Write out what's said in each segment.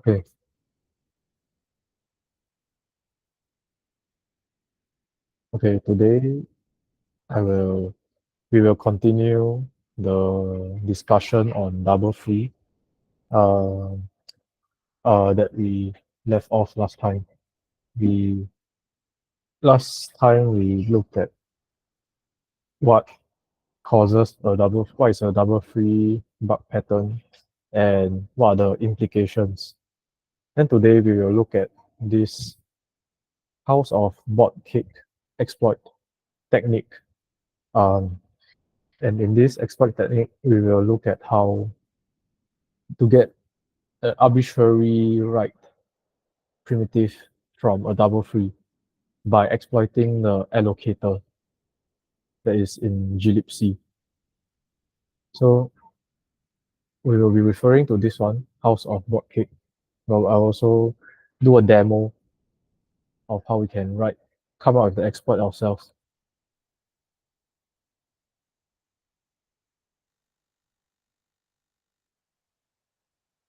Okay. Okay. Today, I will we will continue the discussion on double free uh, that we left off last time. We Last time we looked at what what is a double free bug pattern and what are the implications. And today we will look at this House of Botcake exploit technique. Um, and in this exploit technique, we will look at how to get an arbitrary right primitive from a double free by exploiting the allocator that is in glibc. So we will be referring to this one, House of Botcake. Well, I'll also do a demo of how we can come up with the exploit ourselves.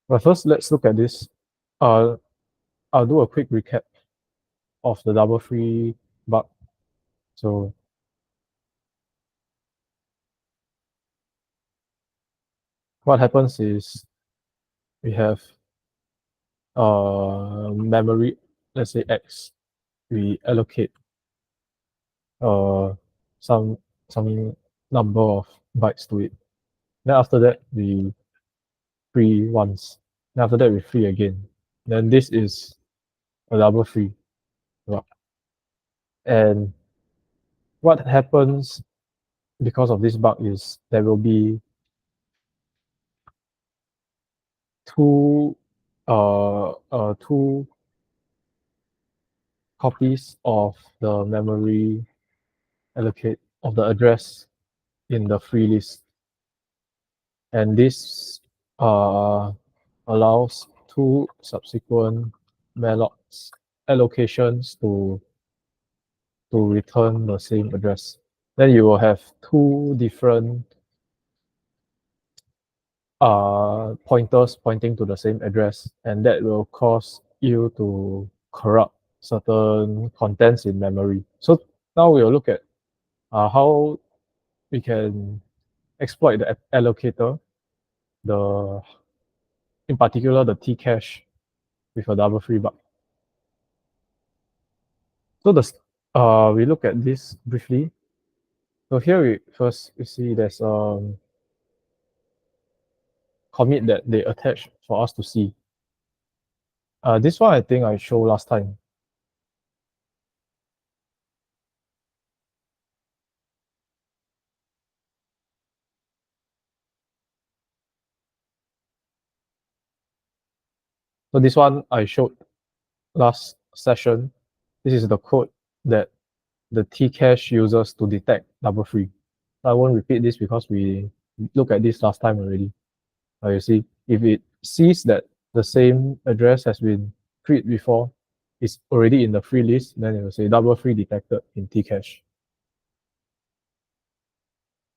But first, let's look at this. Uh, I'll do a quick recap of the double free bug. So what happens is we have memory, let's say X, we allocate uh some some number of bytes to it. Then after that we free once. Then after that we free again. Then this is a double free. Right? And what happens because of this bug is there will be two two copies of the memory allocate of the address in the free list. And this uh, allows two subsequent mallocs allocations to return the same address. Then you will have two different pointers pointing to the same address, and that will cause you to corrupt certain contents in memory. So now we'll look at how we can exploit the allocator, the in particular the T cache with a double free bug. So we look at this briefly. So here we see there's commit that they attach for us to see. This one I think I showed last time. So this one I showed last session. This is the code that the Tcache uses to detect double free. I won't repeat this because we looked at this last time already. You see, if it sees that the same address has been freed before, it's already in the free list, then it will say double free detected in Tcache.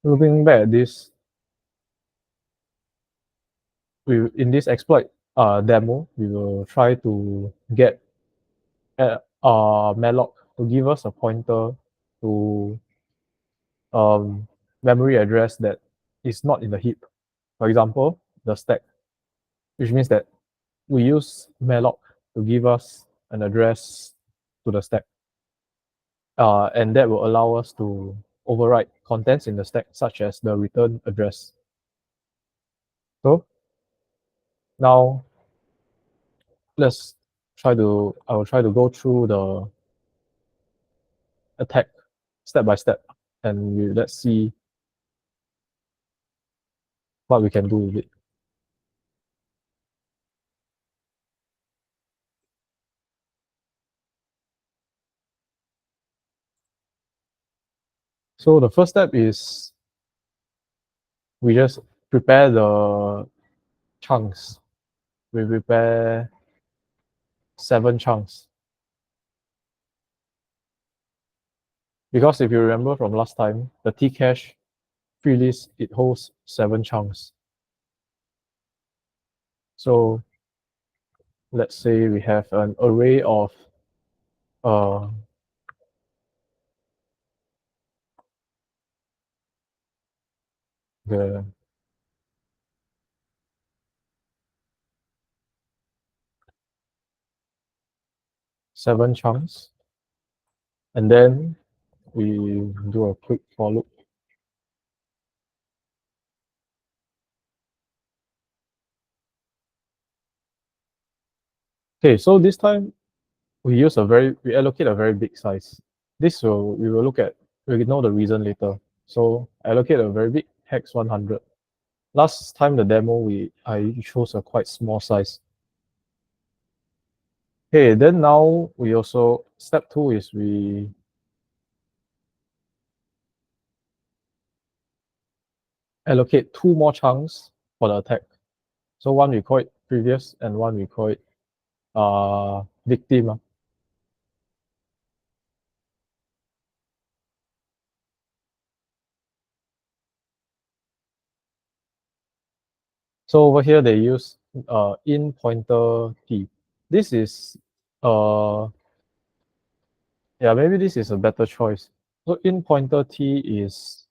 Looking back at this, in this exploit demo, we will try to get a malloc to give us a pointer to memory address that is not in the heap. For example, the stack, which means that we use malloc to give us an address to the stack. And that will allow us to overwrite contents in the stack, such as the return address. So now I will try to go through the attack step by step, and let's see what we can do with it. So the first step is we just prepare the chunks. We prepare 7 chunks. Because if you remember from last time, the Tcache free list, it holds 7 chunks. So let's say we have an array of uh, the 7 chunks, and then we do a quick for loop. Okay, so this time we allocate a very big size. This will we will look at we know the reason later. So allocate a very big hex 100. Last time the demo I chose a quite small size. Okay, then now we also step 2 is we allocate 2 more chunks for the attack. So one we call it previous and one we call it victim. So over here they use in pointer t. This is uh yeah, maybe this is a better choice. So in pointer t is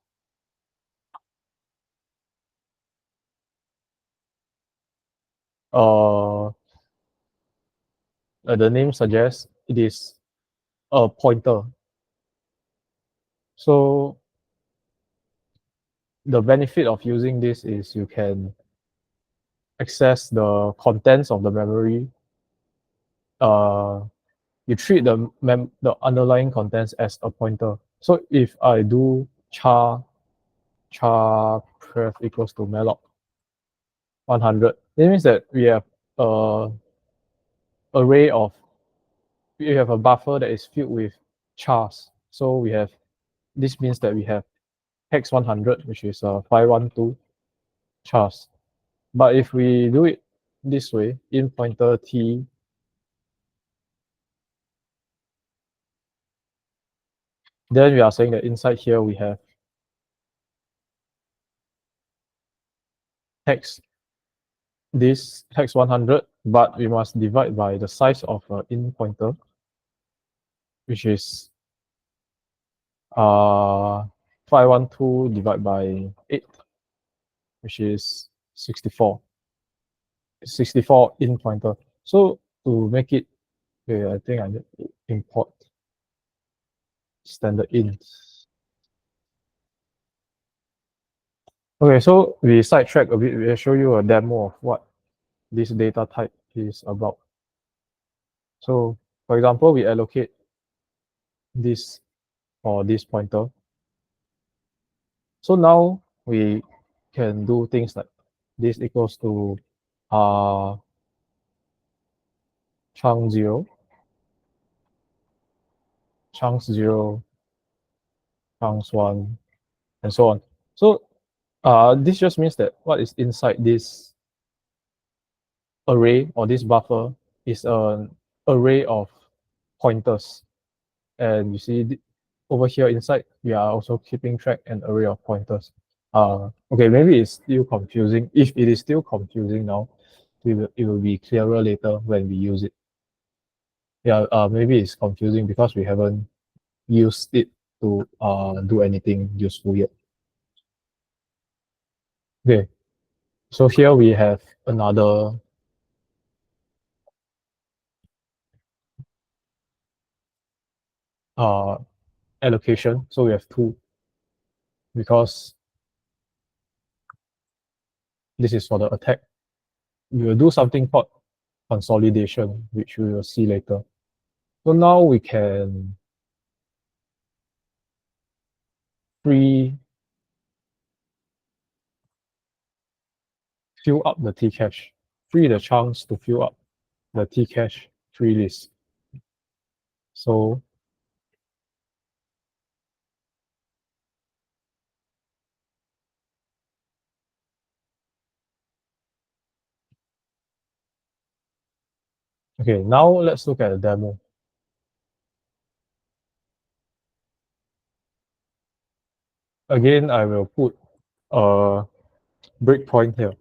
uh the name suggests it is a pointer. So the benefit of using this is you can access the contents of the memory. You treat the underlying contents as a pointer. So if I do char pref equals to malloc 100, it means that we have a array of we have a buffer that is filled with chars. So this means that we have hex 100, which is 512 chars. But if we do it this way, in pointer t, then we are saying that inside here we have hex this hex 100, but we must divide by the size of in pointer, which is 512 divided by 8, which is 64. 64 in pointer. So to make it, okay, I think I need to import standard int. Okay, so we sidetrack a bit. We'll show you a demo of what this data type is about. So for example, we allocate this for this pointer. So now we can do things like this equals to chunk 0, chunks 0, chunks 1, and so on. So this just means that what is inside this array or this buffer is an array of pointers. And you see over here inside, we are also keeping track an array of pointers. Okay, maybe it's still confusing. If it is still confusing now, it will be clearer later when we use it. Yeah, maybe it's confusing because we haven't used it to do anything useful yet. Okay, so here we have another uh, allocation. So we have 2 because this is for the attack. We will do something called consolidation, which we will see later. So now we can free fill up the T cache, free the chunks to fill up the T cache free list. So okay, now let's look at the demo. Again, I will put a breakpoint here.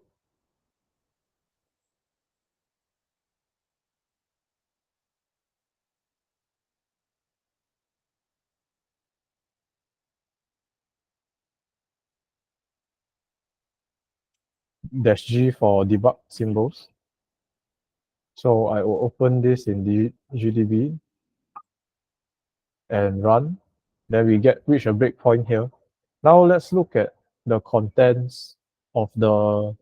-G for debug symbols. So I will open this in the GDB and run. Then we reach a breakpoint here. Now let's look at the contents of the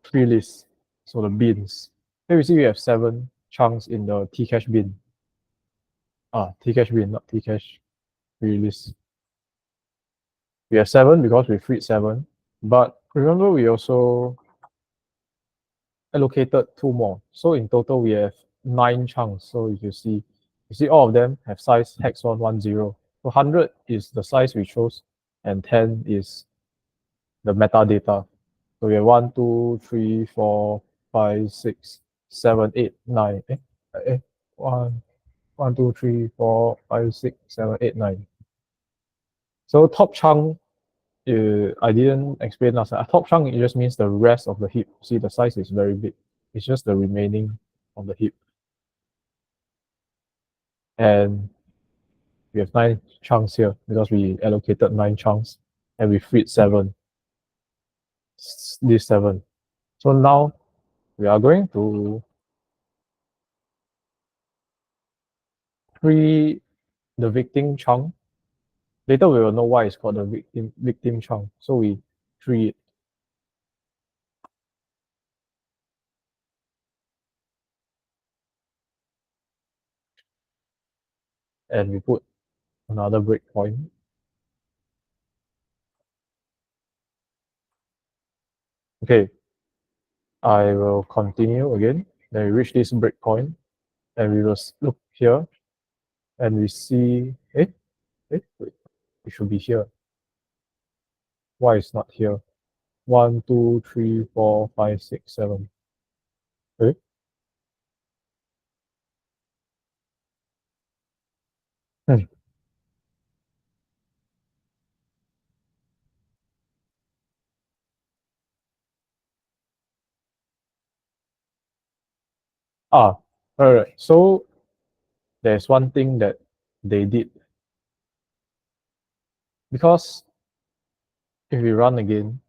free list. So the bins. Here we see we have 7 chunks in the Tcache bin. Tcache bin, not Tcache free list. We have 7 because we freed 7. But remember, we also allocated 2 more. So in total, we have 9 chunks. So if you see all of them have size hex 110. So 100 is the size we chose, and 10 is the metadata. So we have 1, 2, 3, 4, 5, 6, 7, 8, 9. 1, 1, 2, 3, 4, 5, 6, 7, 8, 9. So top chunk, I didn't explain last time. Top chunk, it just means the rest of the heap. See, the size is very big. It's just the remaining of the heap. And we have 9 chunks here because we allocated 9 chunks and we freed 7. These 7. So now we are going to free the victim chunk. Later we will know why it's called the victim chunk. So we free it. And we put another breakpoint. Okay, I will continue again. Then we reach this breakpoint, and we will look here, and we see, wait, it should be here. Why it's not here? 1, 2, 3, 4, 5, 6, 7. Okay. Hmm. All right. So there's one thing that they did, because if we run again,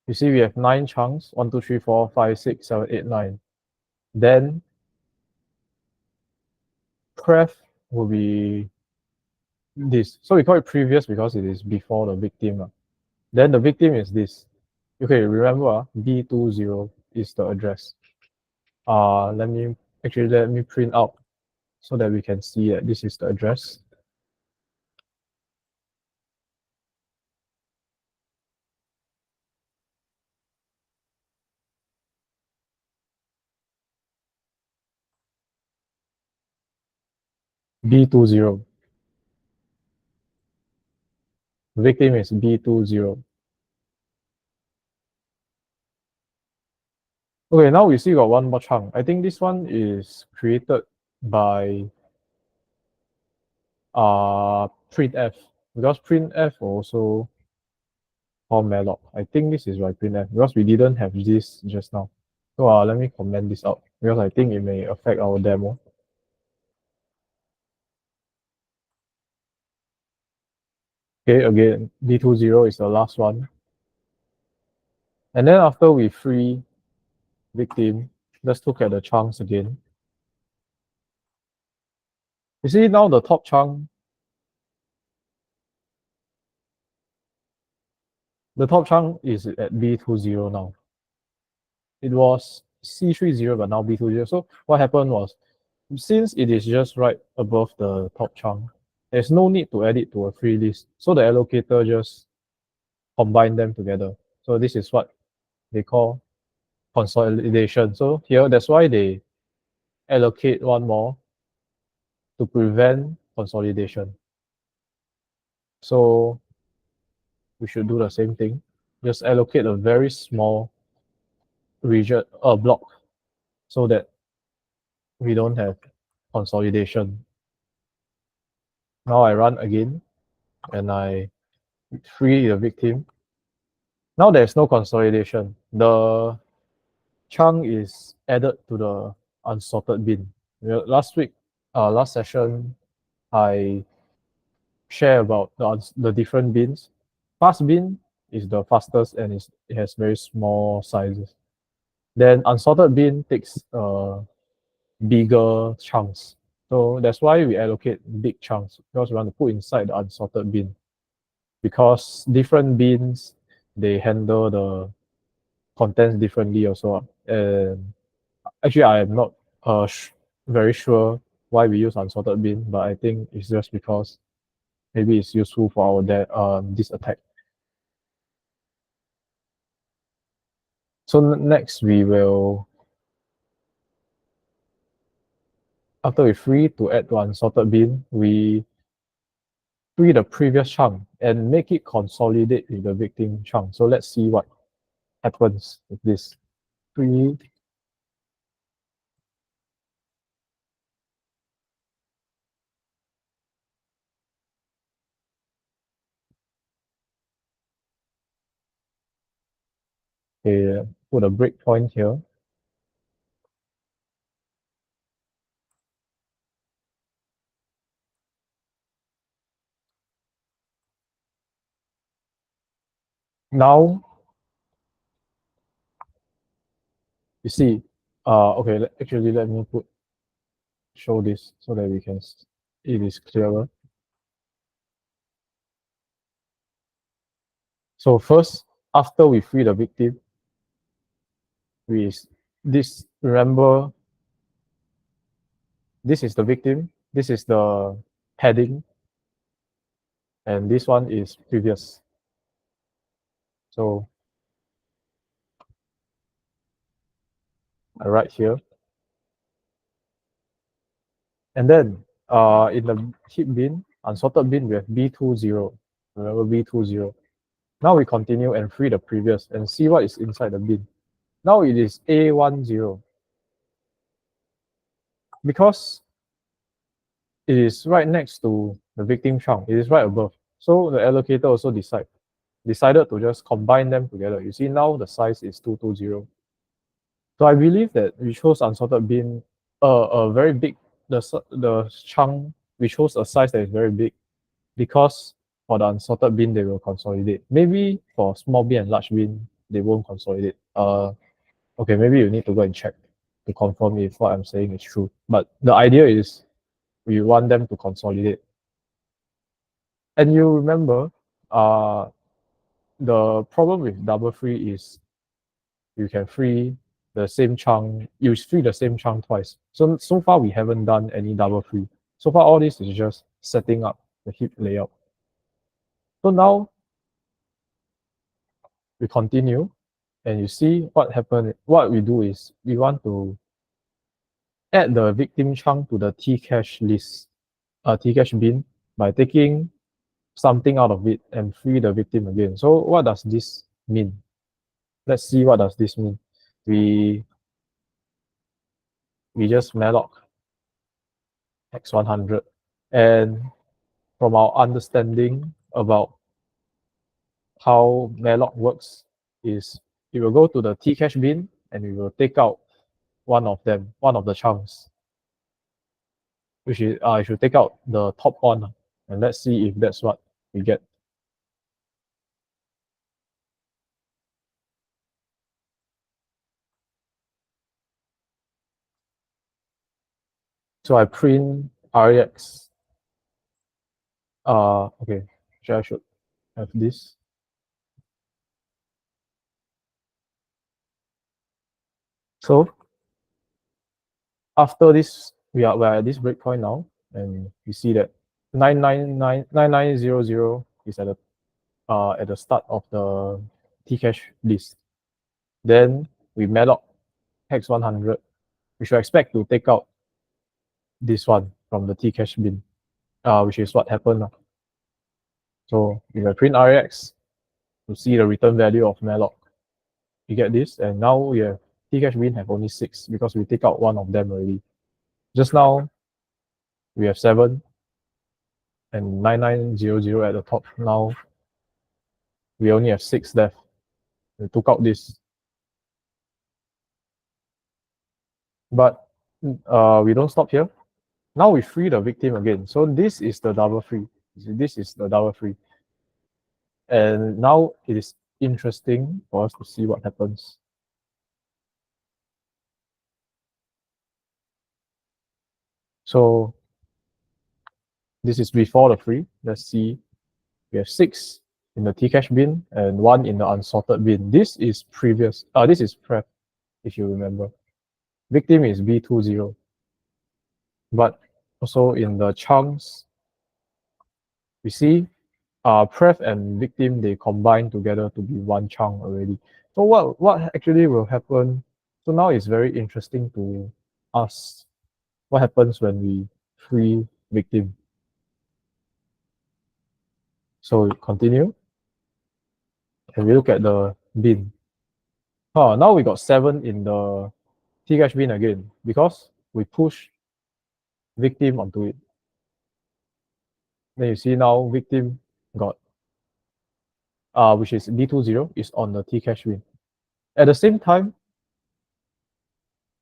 you see we have 9 chunks, 1, 2, 3, 4, 5, 6, 7, 8, 9. Then pref will be this. So we call it previous because it is before the victim. Then the victim is this. Okay, remember B20 is the address. Let me print out so that we can see that this is the address. B20. Victim is B20. Okay, now we see got one more chunk. I think this one is created by printf, because printf also call malloc. I think this is by printf because we didn't have this just now. So let me comment this out because I think it may affect our demo. Okay, again, B20 is the last one. And then after we free victim, let's look at the chunks again. You see now the top chunk, is at B20 now. It was C30, but now B20. So what happened was, since it is just right above the top chunk, there's no need to add it to a free list. So the allocator just combine them together. So this is what they call consolidation. So here, that's why they allocate one more to prevent consolidation. So we should do the same thing. Just allocate a very small region, block, so that we don't have consolidation. Now I run again, and I free the victim. Now there's no consolidation. The chunk is added to the unsorted bin. last session, I share about the different bins. Fast bin is the fastest and it has very small sizes. Then unsorted bin takes bigger chunks. So that's why we allocate big chunks because we want to put inside the unsorted bin. Because different bins, they handle the contents differently also. And actually, I am not very sure why we use unsorted bin, but I think it's just because maybe it's useful for our this attack. So next we will, after we free to add to unsorted bin, we free the previous chunk and make it consolidate with the victim chunk. So let's see what happens with this. Free. Okay, put a breakpoint here. Now, you see, okay, actually let me show this so that it is clearer. So first, after we free the victim, remember, this is the victim, this is the heading, and this one is previous. So I write here. And then in the heap bin, unsorted bin, we have B20. Remember B20. Now we continue and free the previous and see what is inside the bin. Now it is A10 because it is right next to the victim chunk. It is right above. So the allocator also decided to just combine them together. You see now the size is 220. So I believe that we chose unsorted bin, a very big, the chunk, we chose a size that is very big because for the unsorted bin, they will consolidate. Maybe for small bin and large bin, they won't consolidate. Okay, maybe you need to go and check to confirm if what I'm saying is true. But the idea is we want them to consolidate. And you remember, uh, the problem with double free is you can free the same chunk, you free the same chunk twice. So far we haven't done any double free. So far all this is just setting up the heap layout. So now we continue and you see what happened. What we do is we want to add the victim chunk to the T-cache list, T-cache bin by taking something out of it and free the victim again. So what does this mean? Let's see what does this mean. We just malloc x100, and from our understanding about how malloc works is it will go to the T-cache bin and we will take out one of the chunks, which is I should take out the top one, and let's see if that's what we get. So I print rex. Okay, I should have this. So after this, we're at this breakpoint now, and we see that 9900 is at the start of the Tcache list. Then we malloc hex 100. We should expect to take out this one from the Tcache bin, which is what happened now. So we will print rex to see the return value of malloc. You get this, and now we have Tcache bin have only 6 because we take out one of them already. Just now we have 7 and 9900 at the top. Now we only have 6 left. We took out this. But we don't stop here. Now we free the victim again. So this is the double free. This is the double free. And now it is interesting for us to see what happens. So this is before the free. Let's see. We have 6 in the Tcash bin and 1 in the unsorted bin. This is previous. This is pref, if you remember. Victim is B20. But also in the chunks, we see pref and victim, they combine together to be one chunk already. So what actually will happen? So now it's very interesting to ask what happens when we free victim. So we continue and we look at the bin. Now we got 7 in the Tcash bin again because we push victim onto it. Then you see now victim got which is B20 is on the Tcash bin. At the same time,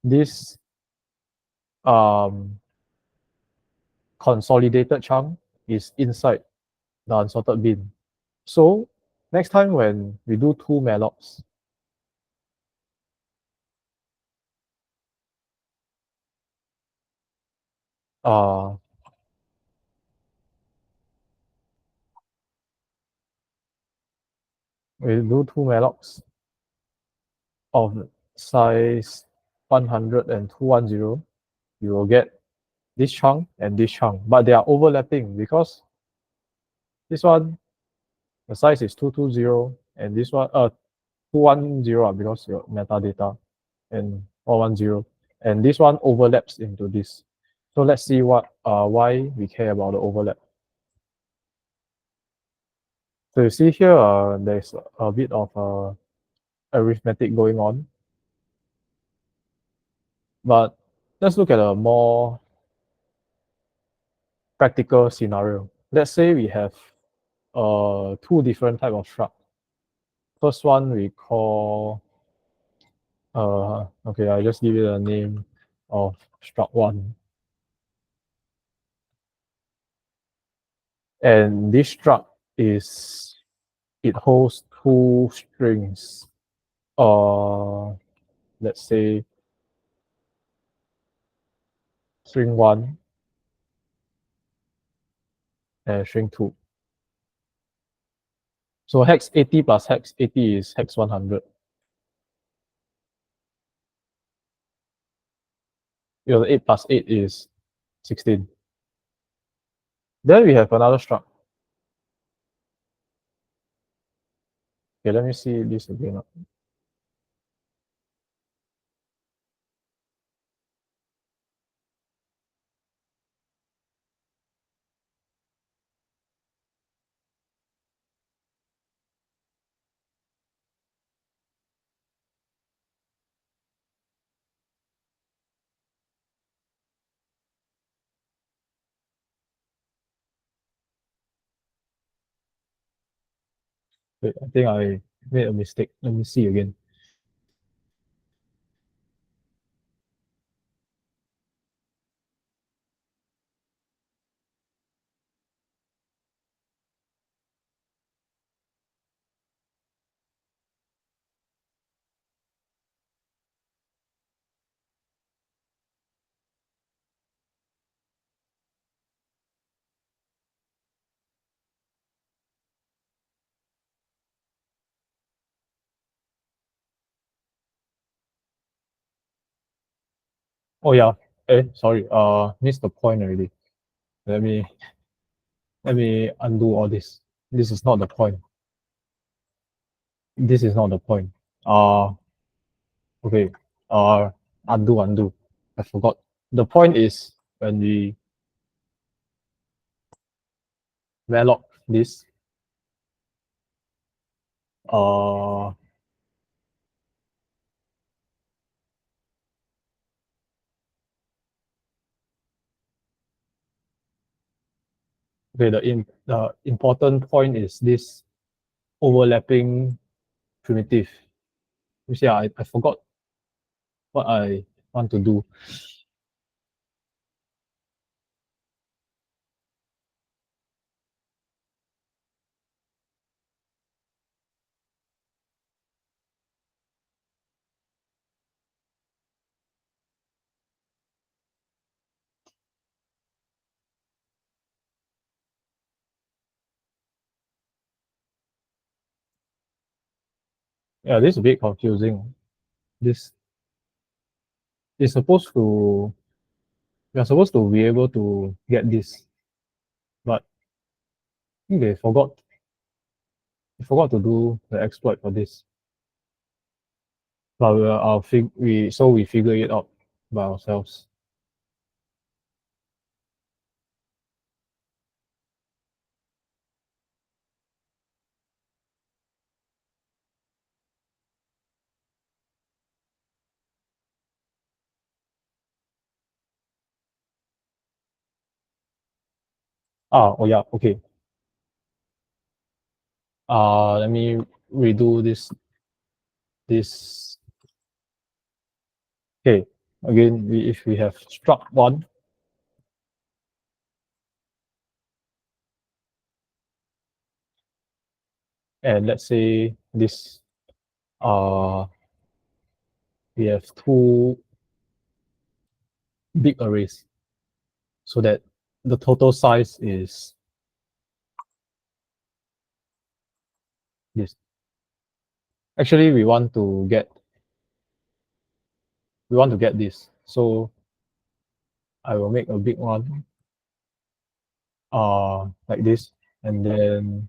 this um, consolidated chunk is inside the unsorted bin. So next time when we do 2 mallocs, uh, we do 2 mallocs of size 100 and 210, you will get this chunk and this chunk, but they are overlapping because this one, the size is 220, and this one, 210 because your metadata and 110, and this one overlaps into this. So let's see why we care about the overlap. So you see here, there's a bit of arithmetic going on, but let's look at a more practical scenario. Let's say we have 2 different type of struct. First one we call okay, I'll just give it a name of struct 1. And this struct it holds 2 strings. Let's say string 1 and string 2. So hex 80 plus hex 80 is hex 100. You know, 8 plus 8 is 16. Then we have another struct. Okay, let me see this again. Wait, I think I made a mistake. Let me see again. Oh yeah. Sorry. Missed the point already. Let me undo all this. This is not the point. This is not the point. Uh okay. Uh undo. I forgot. The point is when we malloc this, uh okay, the important point is this overlapping primitive. You see, I forgot what I want to do. Yeah, this is a bit confusing. This is supposed to, you're supposed to be able to get this, but I think they forgot to do the exploit for this. But we figure it out by ourselves. Oh yeah, okay. Let me redo this. Okay, again, if we have struct one, and let's say this, uh, we have two big arrays, so that the total size is this. Actually, we want to get this, so I will make a big one, like this, and then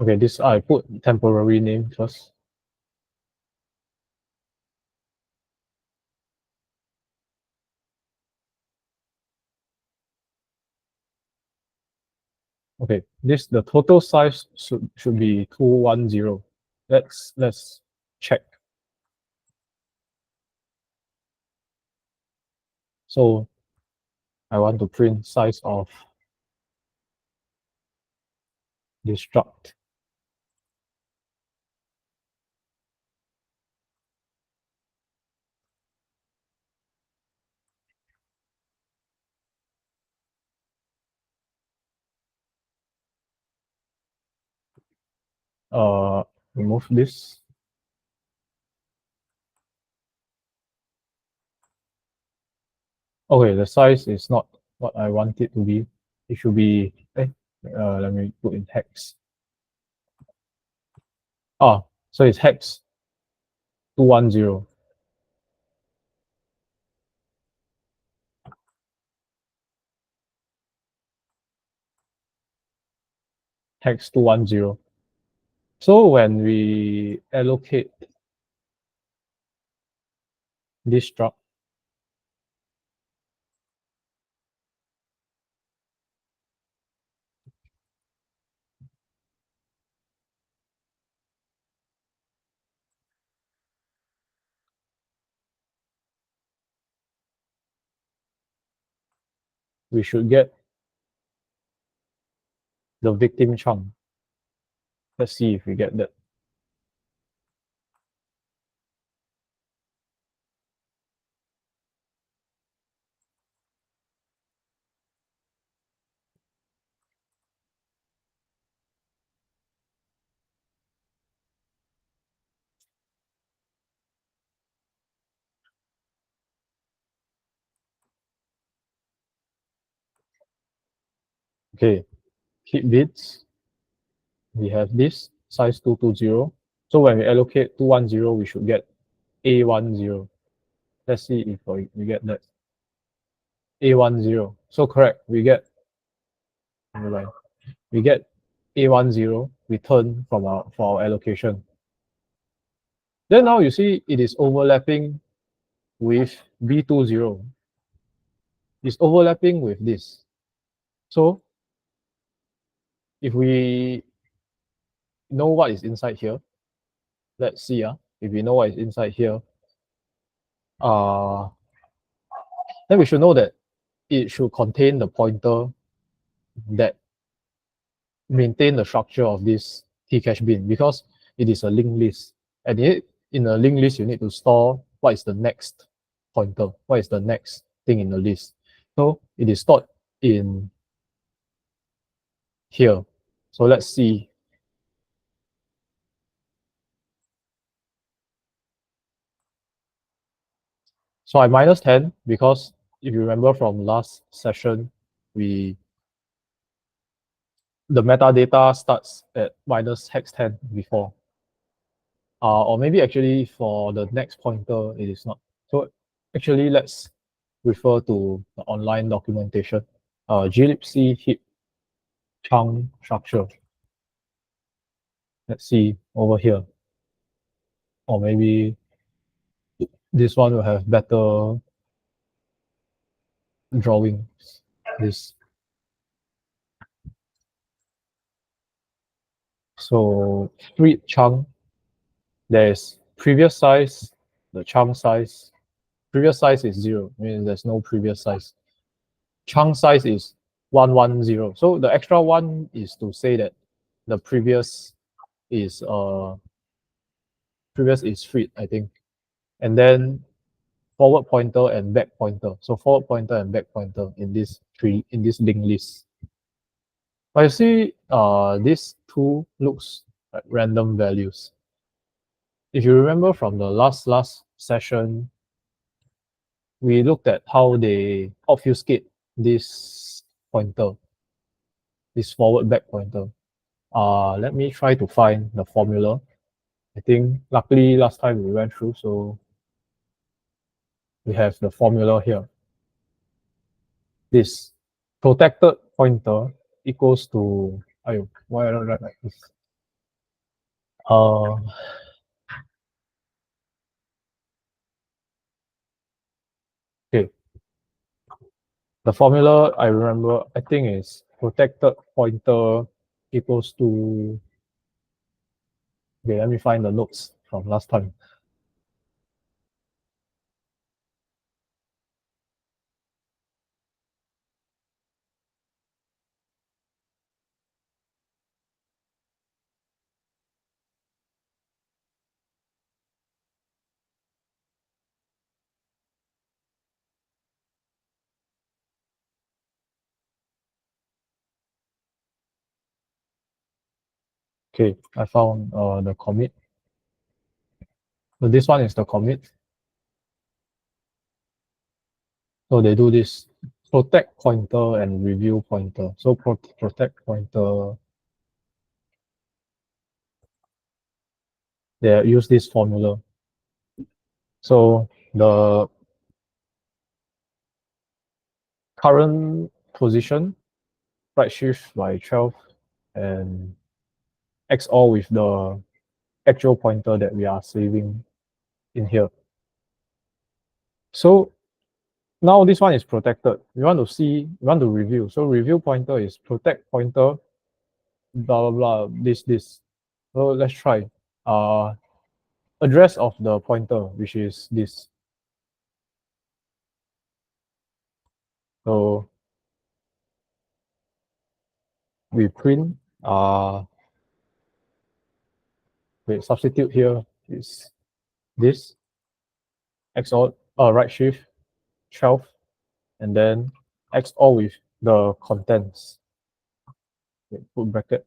okay, this I put temporary name first. Okay, this the total size should be 210. Let's check. So I want to print size of this struct. Remove this. Okay, the size is not what I want it to be. It should be, let me put in hex. So it's hex 210. Hex 210. So when we allocate this struct, we should get the victim chunk. Let's see if we get that. Okay, keep bits. We have this size 220. So when we allocate 210, we should get A10. Let's see if we get that. A10. So correct, we get A10 return for our allocation. Then now you see it is overlapping with B20. It's overlapping with this. So if we know what is inside here, let's see. If we know what is inside here, uh, then we should know that it should contain the pointer that maintain the structure of this Tcache bin, because it is a linked list. And in a linked list, you need to store what is the next pointer, what is the next thing in the list. So it is stored in here. So let's see. So I minus 10 because if you remember from last session, we the metadata starts at minus hex 10 before. Or maybe actually for the next pointer, it is not. So actually, let's refer to the online documentation. glibc heap chunk structure. Let's see over here. Or maybe this one will have better drawings. This. So street chunk, there's previous size, the chunk size. Previous size is 0, meaning there's no previous size. Chunk size is 110. So the extra one is to say that the previous is freed, I think. And then forward pointer and back pointer. So forward pointer and back pointer in this linked list. But you see, these two looks like random values. If you remember from the last session, we looked at how they obfuscate this pointer, this forward back pointer. Let me try to find the formula. I think luckily last time we went through, so we have the formula here. This protected pointer equals to, why I don't write like this? Okay. The formula I remember, I think is protected pointer equals to, okay, let me find the notes from last time. Okay, I found the commit. So this one is the commit. So they do this protect pointer and review pointer. So protect pointer, they use this formula. So the current position, right shift by 12 and XOR with the actual pointer that we are saving in here. So now this one is protected. We want to review. So review pointer is protect pointer, blah, blah, blah, this. So let's try. Address of the pointer, which is this. So we print, substitute here is this, XOR, right shift, 12, and then XOR with the contents. Put bracket.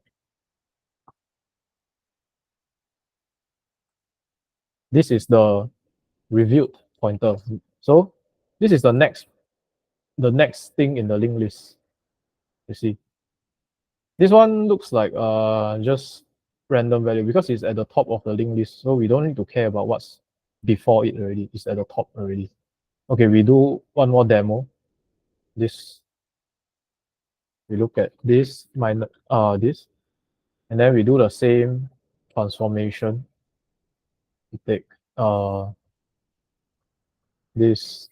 This is the reviewed pointer. So this is the next thing in the linked list. You see, this one looks like just random value because it's at the top of the linked list. So we don't need to care about what's before it already. It's at the top already. Okay, we do one more demo. This, we look at this minus this, and then we do the same transformation. We take this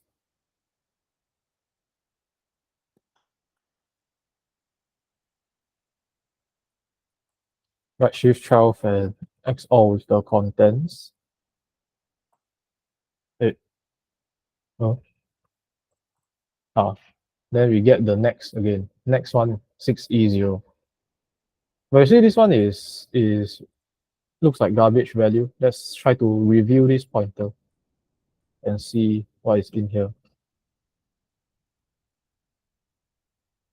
right shift 12 and XOR with the contents. Then we get the next again. Next one 6E0. But you see this one is looks like garbage value. Let's try to review this pointer and see what is in here.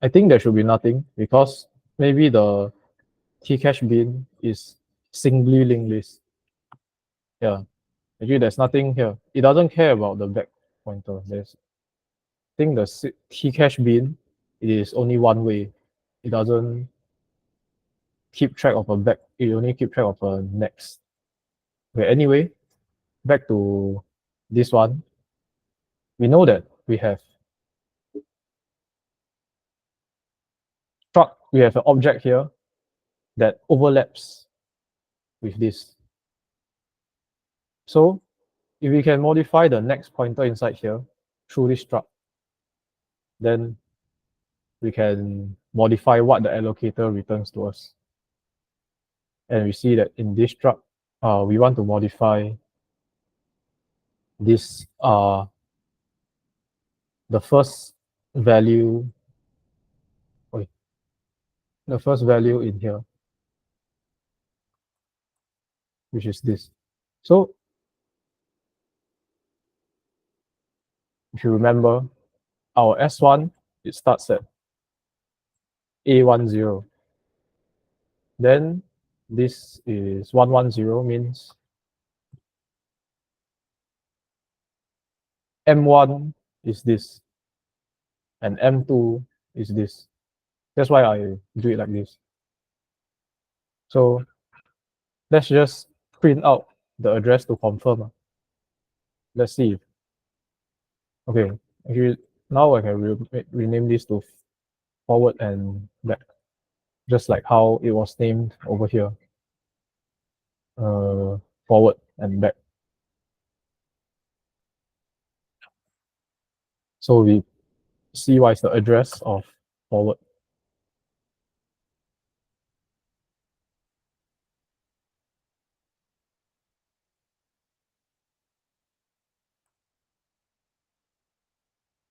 I think there should be nothing because maybe the Tcache bin is singly linked list. Yeah, actually there's nothing here. It doesn't care about the back pointer. There's, I think the Tcache bin is only one way. It doesn't keep track of a back. It only keep track of a next. Okay. Anyway, back to this one. We know that we have struct. We have an object here that overlaps with this. So if we can modify the next pointer inside here through this struct, then we can modify what the allocator returns to us. And we see that in this struct, we want to modify this the first value, okay, the first value in here, which is this. So if you remember, our S1, it starts at A10. Then this is 110 means M1 is this and M2 is this. That's why I do it like this. So let's just print out the address to confirm. Let's see. Okay, now I can rename this to forward and back, just like how it was named over here. Forward and back. So we see what is the address of forward.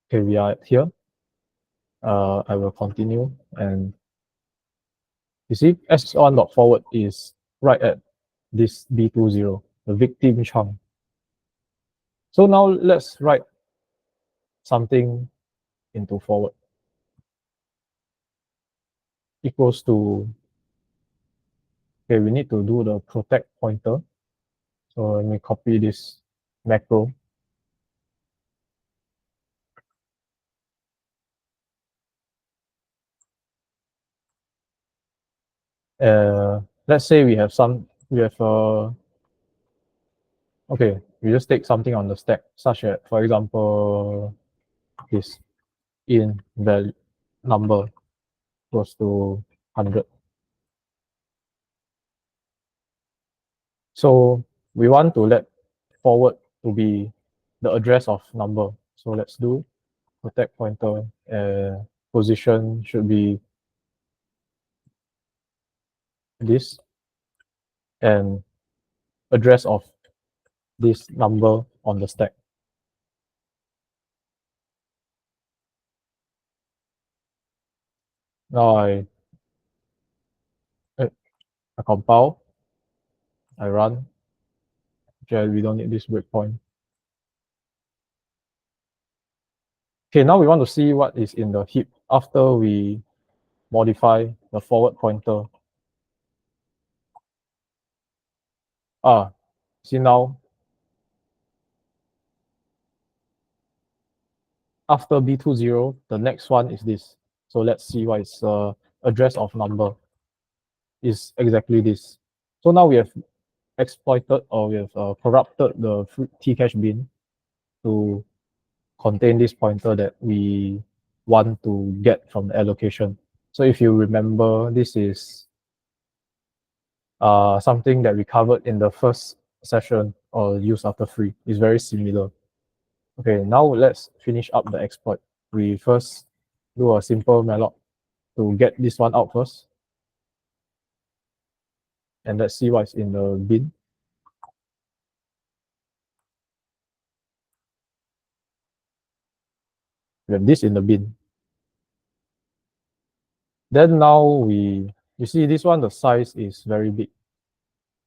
Okay, we are here. I will continue, and you see S1.forward is right at this B20, the victim chunk. So now let's write something into forward equals to, okay, we need to do the protect pointer. So let me copy this macro. Let's say we have okay, we just take something on the stack, such as, for example, this in value number equals to 100. So we want to let forward to be the address of number. So let's do protect pointer. Position should be this, and address of this number on the stack. Now I compile, I run. Okay, we don't need this breakpoint. Okay, now we want to see what is in the heap after we modify the forward pointer. See now, after B20, the next one is this. So let's see what is address of number is exactly this. So now we have exploited, or we have corrupted the Tcache bin to contain this pointer that we want to get from the allocation. So if you remember, this is something that we covered in the first session, or use after free. It's very similar. Okay, now let's finish up the exploit. We first do a simple malloc to get this one out first. And let's see what's in the bin. We have this in the bin. Then now you see this one, the size is very big.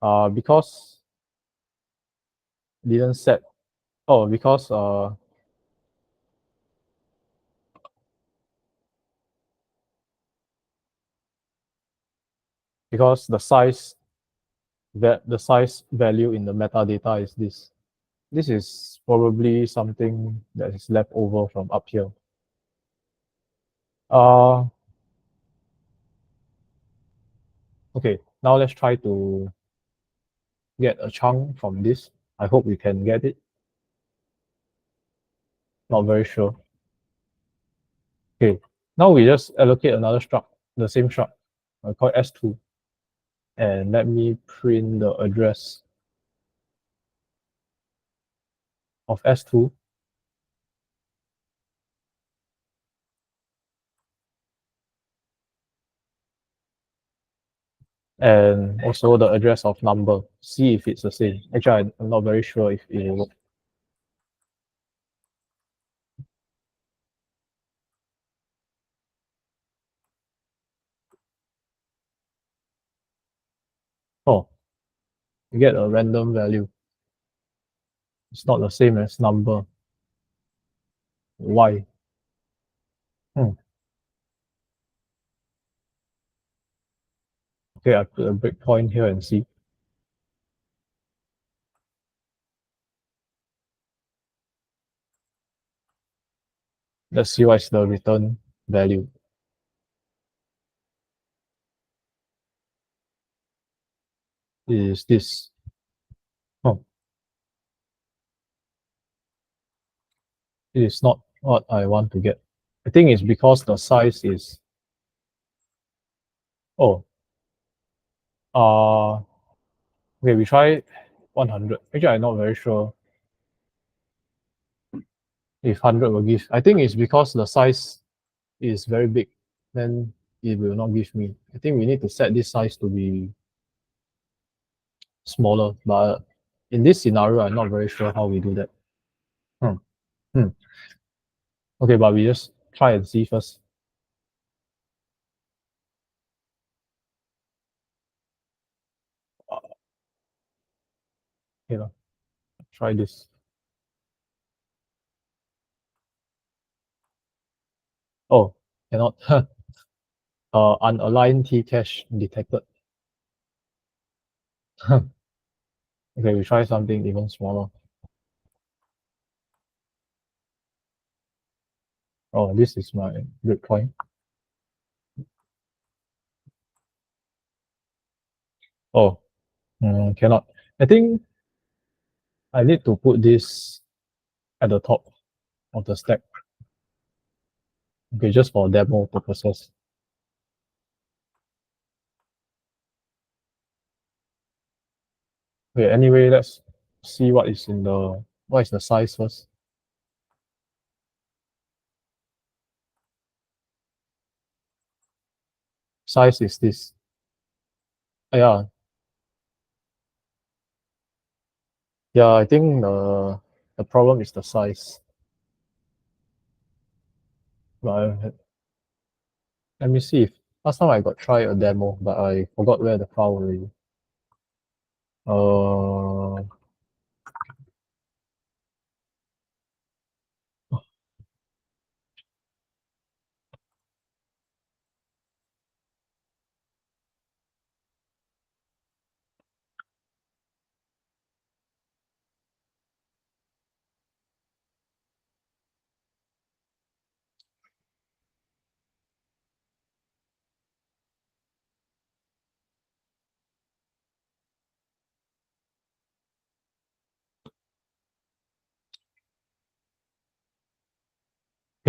Because didn't set, because the size value in the metadata is this. This is probably something that is left over from up here. Uh, okay, now let's try to get a chunk from this. I hope we can get it. Not very sure. Okay, now we just allocate another struct, the same struct. I call it S2. And let me print the address of S2 and also the address of number. See if it's the same. Actually, I'm not very sure if it will work. Oh, you get a random value. It's not the same as number. Why? Hmm. Okay, I put a breakpoint here and see. Let's see what is the return value. Is this? Oh, it is not what I want to get. I think it's because the size is. Oh, uh, okay, we try 100. Actually, I'm not very sure if 100 will give. I think it's because the size is very big, then it will not give me. I think we need to set this size to be smaller, but in this scenario, I'm not very sure how we do that. Hmm. Hmm. Okay, but we just try and see first. Okay, lah. Try this. Oh, cannot. Unaligned T cache detected. Okay, we try something even smaller. Oh, this is my breakpoint. Oh, cannot. I think I need to put this at the top of the stack. Okay, just for demo purposes. Okay, anyway, let's see what is the size first. Size is this. Yeah, yeah, I think the problem is the size. But let me see if last time I got try a demo, but I forgot where the file already. Uh,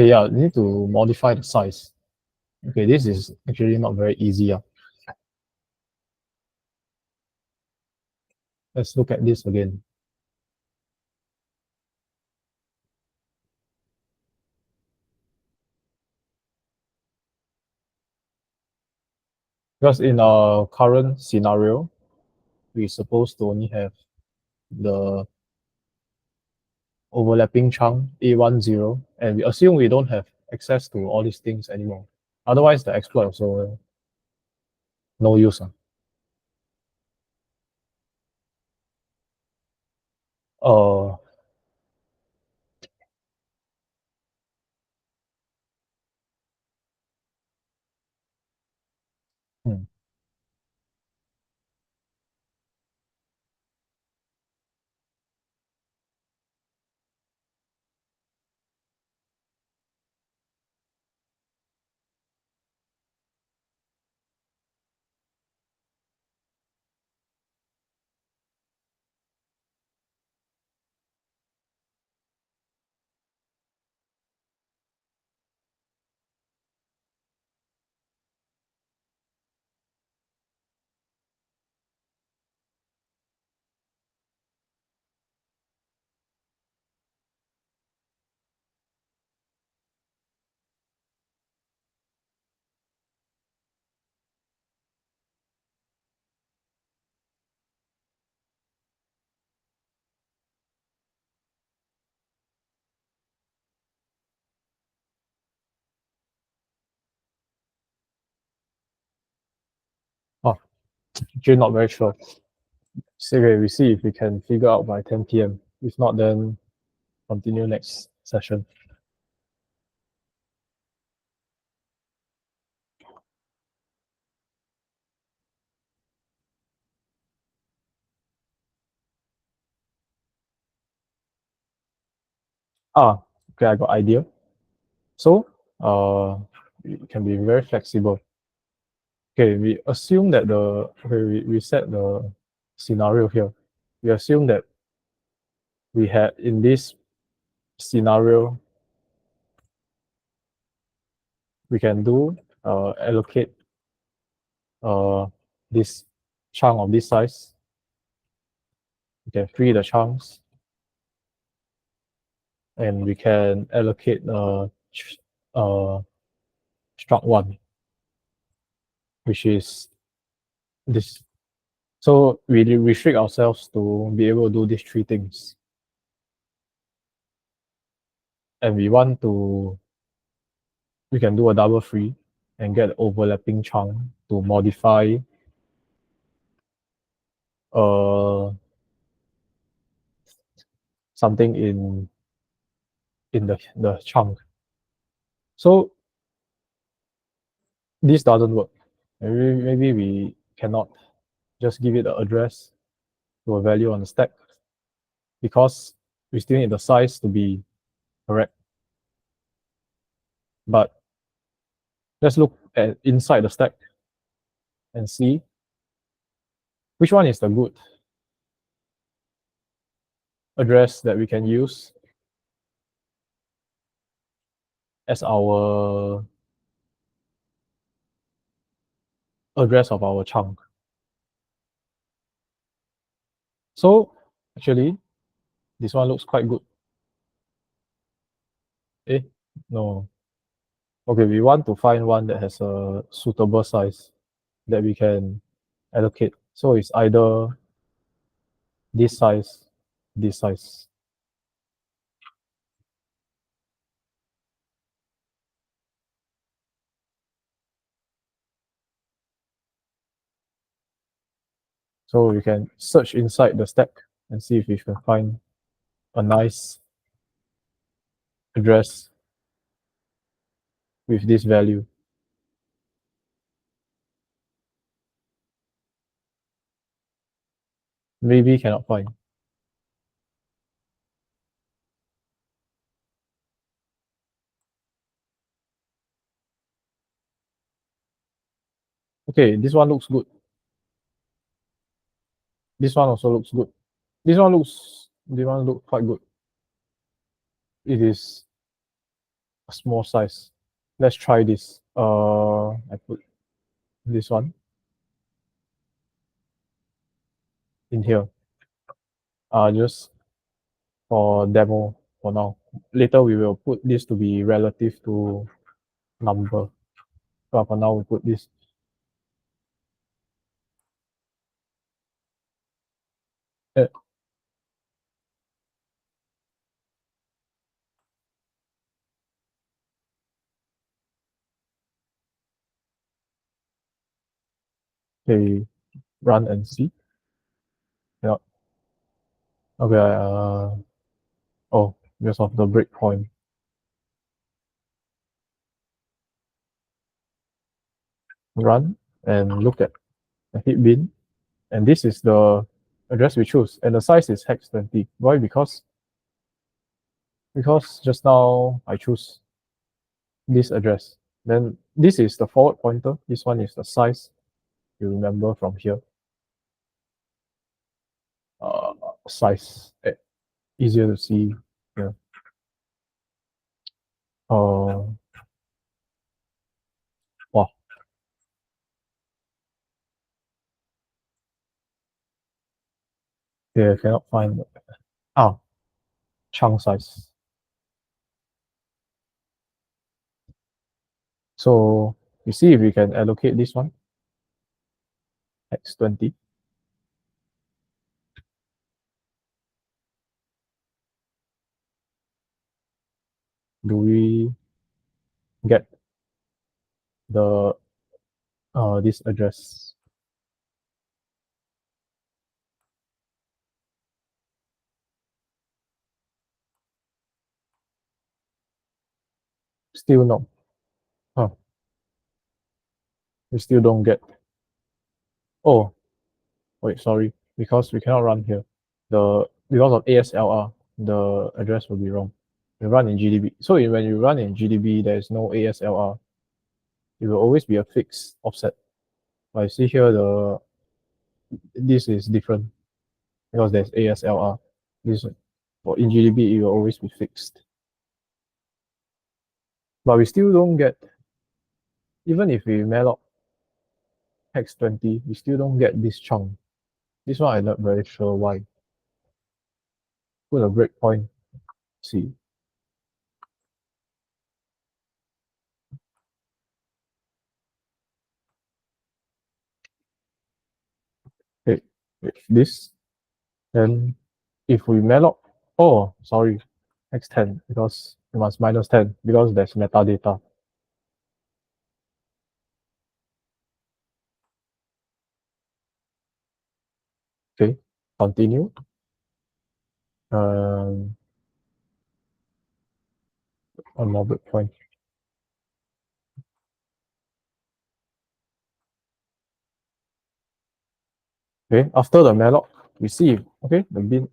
okay, yeah, you need to modify the size. Okay, this is actually not very easy. Yeah. Let's look at this again. Because in our current scenario, we're supposed to only have the overlapping chunk A10, and we assume we don't have access to all these things anymore. Otherwise, the exploit also no use. Uh, hmm. Actually, not very sure. So, okay, we see if we can figure out by 10 p.m. If not, then continue next session. Okay, I got idea. So, it can be very flexible. Okay, we assume that we set the scenario here. We assume that we had in this scenario we can do allocate uh this chunk of this size. We can free the chunks and we can allocate uh struct one, which is this. So we restrict ourselves to be able to do these three things. And we can do a double free and get overlapping chunk to modify uh something in the chunk. So this doesn't work. Maybe we cannot just give it an address to a value on the stack because we still need the size to be correct. But let's look at inside the stack and see which one is the good address that we can use as our address of our chunk. So actually, this one looks quite good. Eh, no. Okay, we want to find one that has a suitable size that we can allocate. So it's either this size, this size. So we can search inside the stack and see if we can find a nice address with this value. Maybe cannot find. Okay, this one looks good. This one also looks good. This one look quite good. It is a small size. Let's try this. I put this one in here. Just for demo for now. Later we will put this to be relative to number. But for now we put this. Uh, okay, run and see. Yeah. Okay. Oh, because of the breakpoint. Run and look at the hit bin. And this is the address we choose. And the size is hex 20. Why? Because just now I choose this address. Then this is the forward pointer. This one is the size. You remember from here. Uh, Size. Easier to see. Yeah. Uh, wow. Yeah, cannot find. Ah, chunk size. So you see if we can allocate this one. Hex 20. Do we get the this address? Still no. Huh. We still don't get. Oh, wait, sorry. Because we cannot run here. Because of ASLR, the address will be wrong. We run in GDB. So when you run in GDB, there is no ASLR. It will always be a fixed offset. But I see here this is different because there's ASLR. This for in GDB it will always be fixed. But we still don't get, even if we malloc hex 20, we still don't get this chunk. This one I'm not very sure why. Put a breakpoint. See. Okay. Wait, this. Then if we malloc, oh sorry, hex 10 because we must minus 10 because there's metadata. Okay, continue. Um, one more breakpoint. Okay, after the malloc, we see, okay, the bin,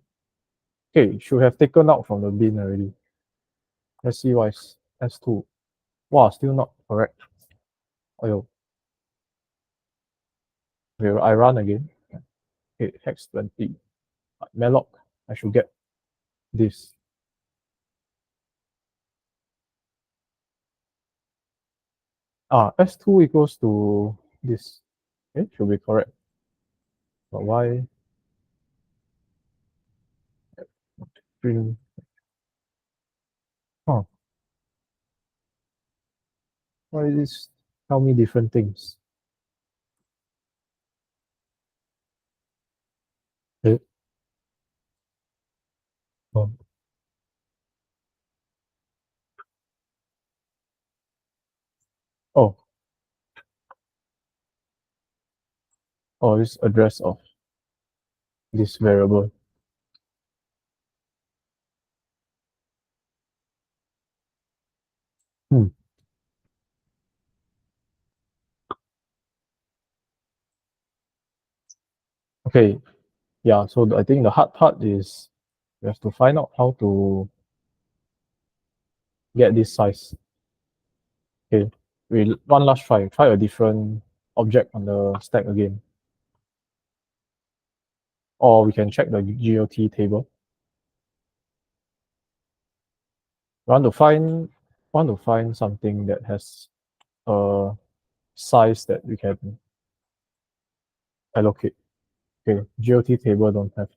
okay, should have taken out from the bin already. Let's see why it's S2. Wow, still not correct. Ayo. Okay, I run again. Okay, hex 20. Malloc, I should get this. S2 equals to this. Okay, should be correct. But why? String. Huh, why is this tell me different things? Okay. Oh, oh, oh, this address of this variable. Hmm. Okay, yeah, so I think the hard part is we have to find out how to get this size. Okay, one last try. Try a different object on the stack again. Or we can check the GOT table. We want to find something that has a size that we can allocate. Okay, GOT table don't have.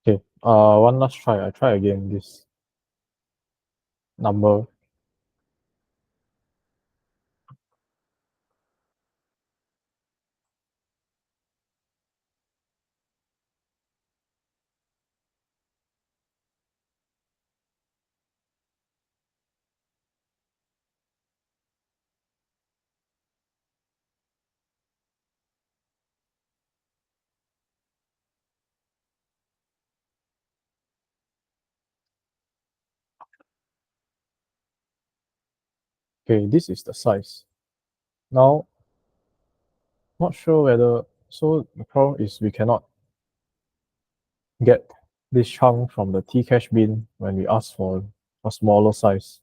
Okay, one last try. I try again this number. Okay, this is the size. Now, not sure whether, so the problem is we cannot get this chunk from the Tcache bin when we ask for a smaller size.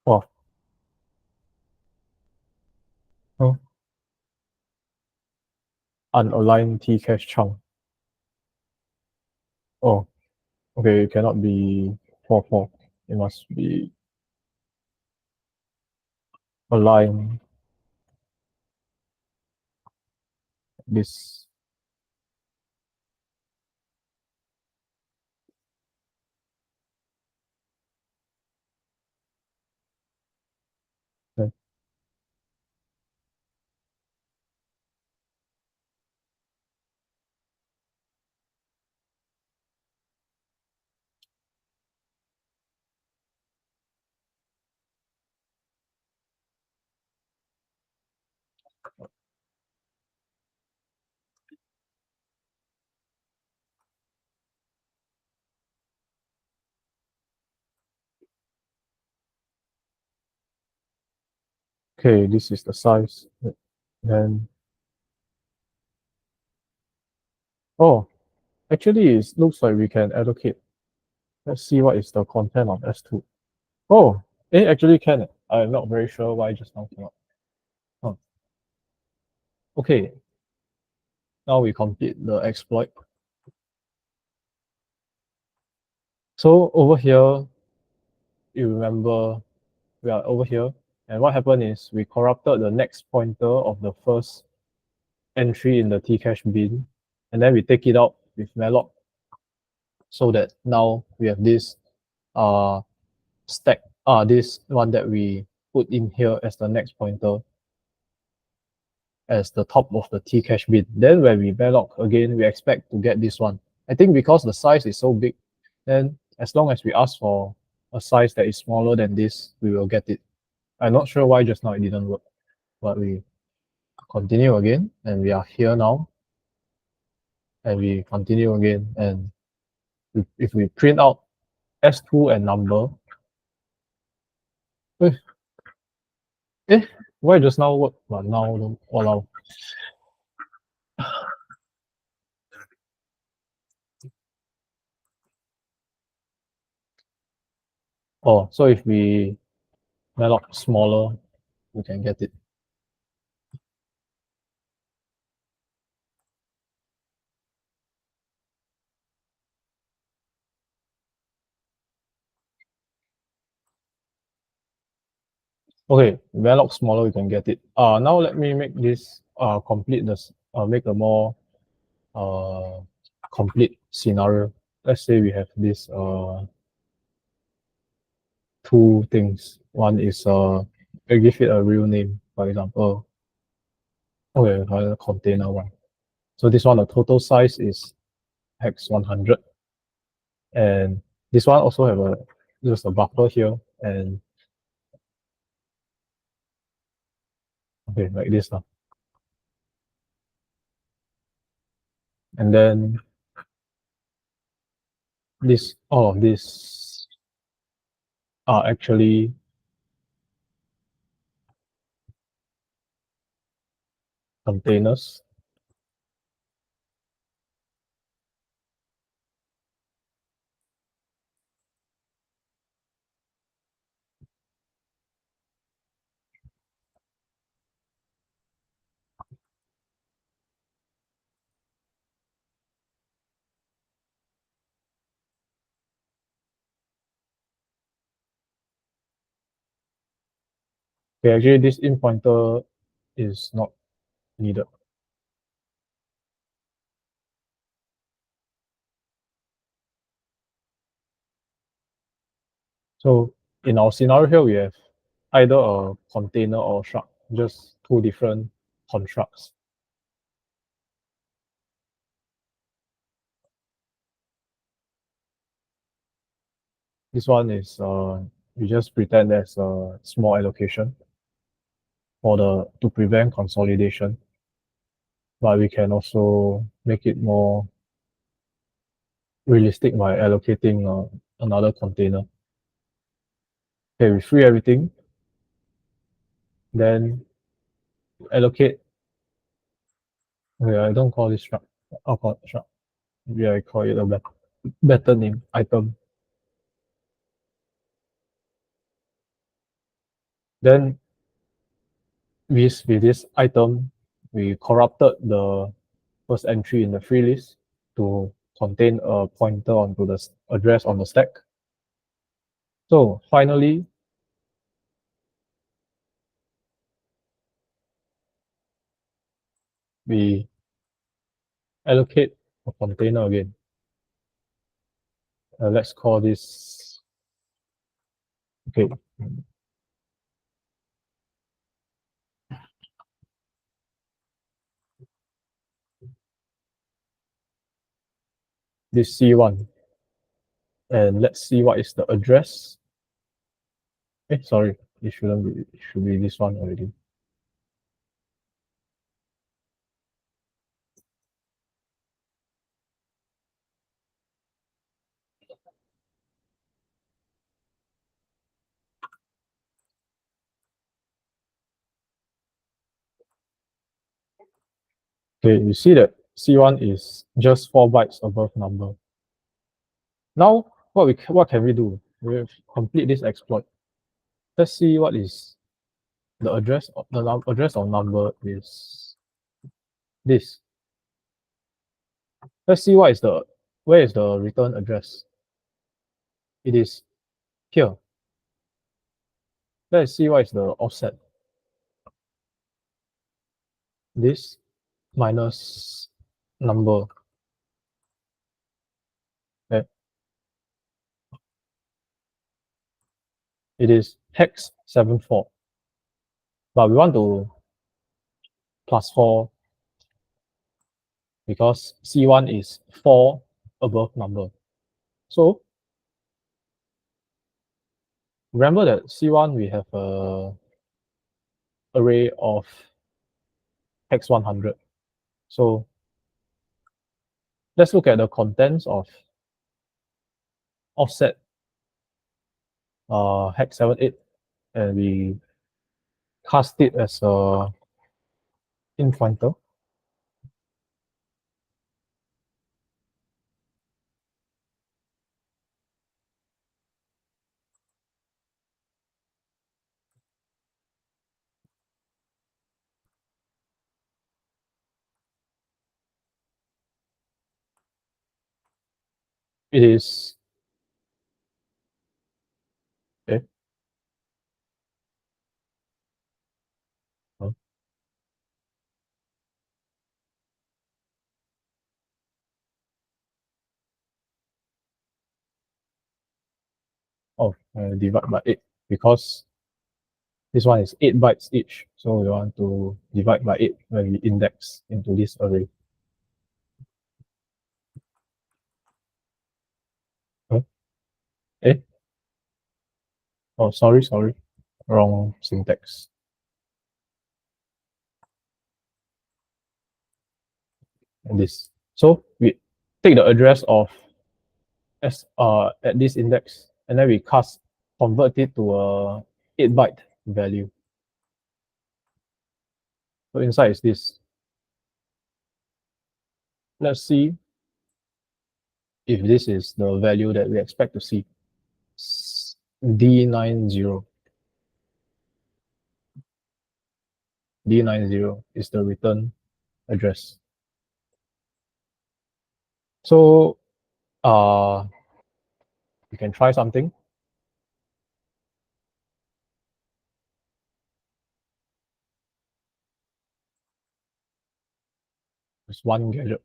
Wow. Oh, unaligned Tcache chunk. Oh, Okay, it cannot be 4, 4. It must be a line this. Okay, okay, this is the size. Then, oh, actually, it looks like we can allocate. Let's see what is the content of S2. Oh, it actually can. I'm not very sure why just now cannot. Huh. Okay, now we complete the exploit. So over here, you remember we are over here, and what happened is we corrupted the next pointer of the first entry in the Tcache bin, and then we take it out with malloc so that now we have this uh stack this one that we put in here as the next pointer as the top of the Tcache bin. Then when we malloc again, we expect to get this one. I think because the size is so big, then as long as we ask for a size that is smaller than this, we will get it. I'm not sure why just now it didn't work, but we continue again, and we are here now, and we continue again, and if we print out S2 and number, eh, eh why just now work, but now don't allow? Oh, so if we malloc smaller, we can get it. Okay, malloc smaller, we can get it. Now let me make this complete this make a more uh complete scenario. Let's say we have this two things. One is I give it a real name, for example. Okay, a container one. So this one, the total size is hex 100, and this one also have a just a buffer here, and okay, like this now. And then this all of this are actually containers. Okay, actually this in pointer is not needed. So in our scenario here, we have either a container or a struct, just two different constructs. This one is we just pretend there's a small allocation for the to prevent consolidation, but we can also make it more realistic by allocating another container. Okay, we free everything, then allocate. Okay, I don't call this struct. I'll call it struct. Maybe I call it a better name item. Then with this item, we corrupted the first entry in the free list to contain a pointer onto the address on the stack. So finally, we allocate a container again. Let's call this, okay, this C1. And let's see what is the address. Sorry, it shouldn't be, it should be this one already. Okay, you see that C1 is just 4 bytes above number. Now, what can we do? We complete this exploit. Let's see what is the address of the address of number is this. Let's see where is the return address. It is here. Let's see what is the offset. This minus number. Okay. It is hex 74. But we want to plus 4 because C1 is 4 above number. So remember that C1 we have a array of hex 100. So let's look at the contents of offset hex 78 and we cast it as a int pointer. It is okay. Divide by 8 because this one is 8 bytes each. So we want to divide by 8 when we index into this array. Eh? Oh, sorry. Wrong syntax. And this. So we take the address of at this index and then we convert it to a 8-byte value. So inside is this. Let's see if this is the value that we expect to see. D90. D90 is the return address. So you can try something. There's one gadget.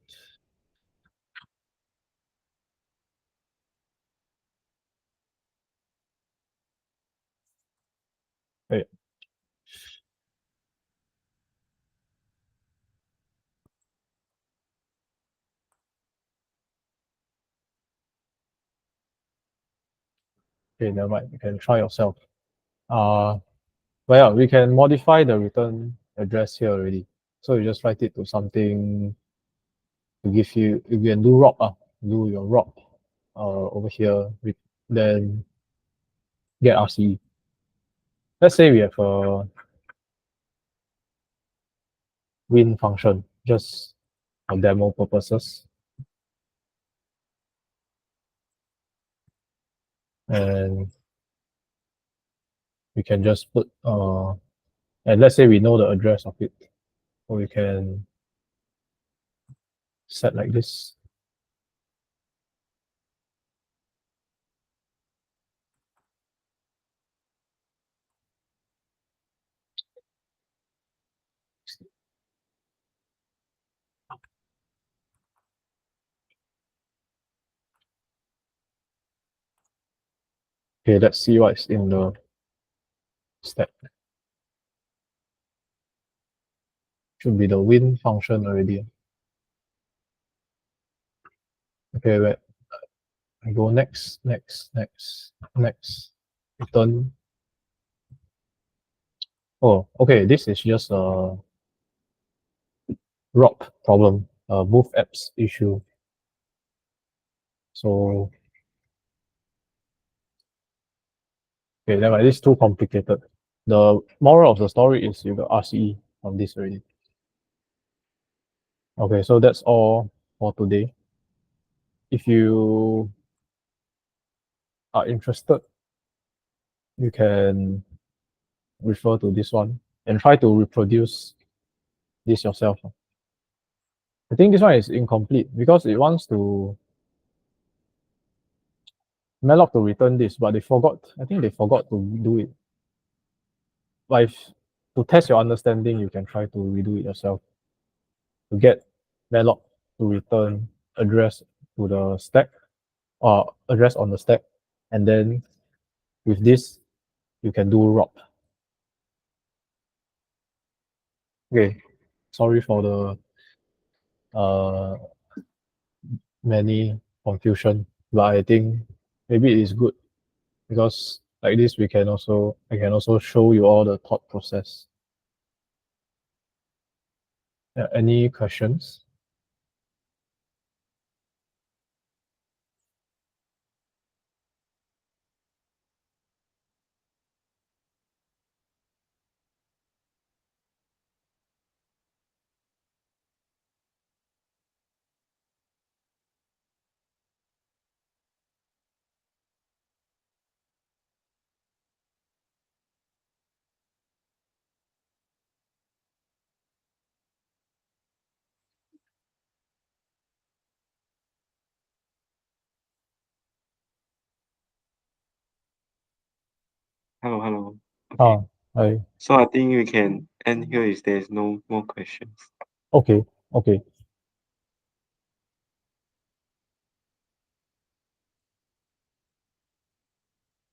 Wait. Okay, never mind. You can try yourself. But yeah, we can modify the return address here already. So you just write it to something to give you can do ROP, do your ROP over here, then get RCE. Let's say we have a win function just for demo purposes. And we can just put and let's say we know the address of it. So we can set like this. Okay, let's see what's in the stack. Should be the win function already. Okay, wait. I go next. Return. Oh, okay. This is just a ROP problem, both apps issue. So, okay, never mind. This is too complicated. The moral of the story is you got RCE on this already. Okay, so that's all for today. If you are interested, you can refer to this one and try to reproduce this yourself. I think this one is incomplete because it wants to malloc to return this, but they forgot. I think they forgot to do it. But if, to test your understanding, you can try to redo it yourself to get malloc to return address to the stack or address on the stack, and then with this you can do ROP. Okay, sorry for the many confusion, but I think maybe it is good because like this I can also show you all the thought process. Any questions? Hello. Okay. I So I think we can end here if there's no more questions. okay.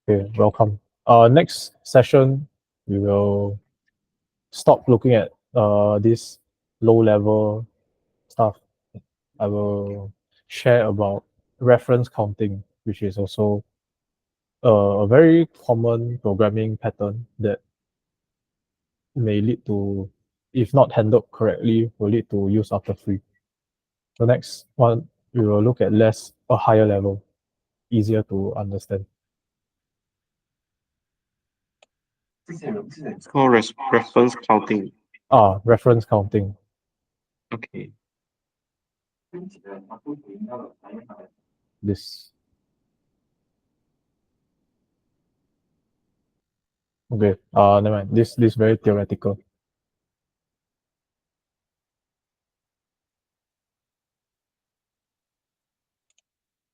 Okay, welcome. Next session we will stop looking at this low level stuff. I will share about reference counting, which is also a very common programming pattern that may lead to, if not handled correctly, will lead to use after free. The next one, we will look at a higher level, easier to understand. It's called reference counting. Reference counting. Okay. This. Okay. Never mind. This very theoretical.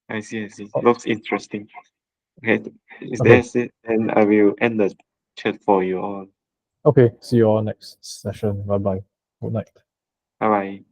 I see. Looks interesting. Okay. Is Okay. that it? Then I will end the chat for you all. Okay. See you all next session. Bye bye. Good night. Bye bye.